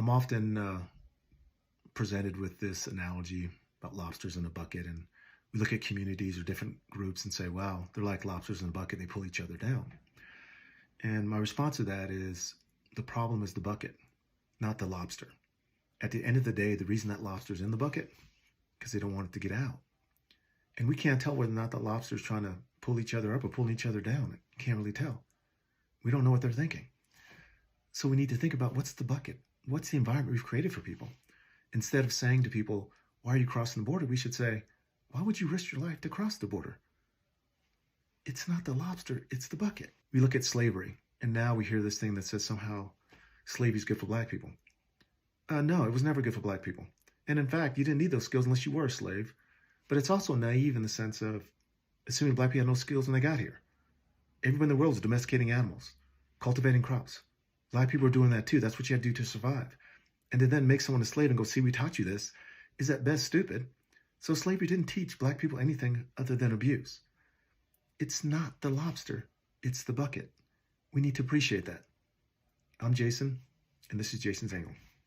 I'm often presented with this analogy about lobsters in a bucket, and we look at communities or different groups and say, wow, they're like lobsters in a bucket, they pull each other down. And my response to that is, the problem is the bucket, not the lobster. At the end of the day, the reason that lobster's in the bucket, because they don't want it to get out. And we can't tell whether or not the lobster's trying to pull each other up or pulling each other down. Can't really tell. We don't know what they're thinking. So we need to think about, what's the bucket? What's the environment we've created for people? Instead of saying to people, why are you crossing the border? We should say, why would you risk your life to cross the border? It's not the lobster, it's the bucket. We look at slavery, and now we hear this thing that says somehow slavery is good for black people. No, it was never good for black people. And in fact, you didn't need those skills unless you were a slave. But it's also naive in the sense of assuming black people had no skills when they got here. Everyone in the world is domesticating animals, cultivating crops. Black people are doing that too. That's what you had to do to survive. And to then make someone a slave and go, see, we taught you this, is at best stupid. So slavery didn't teach black people anything other than abuse. It's not the lobster, it's the bucket. We need to appreciate that. I'm Jason, and this is Jason's Angle.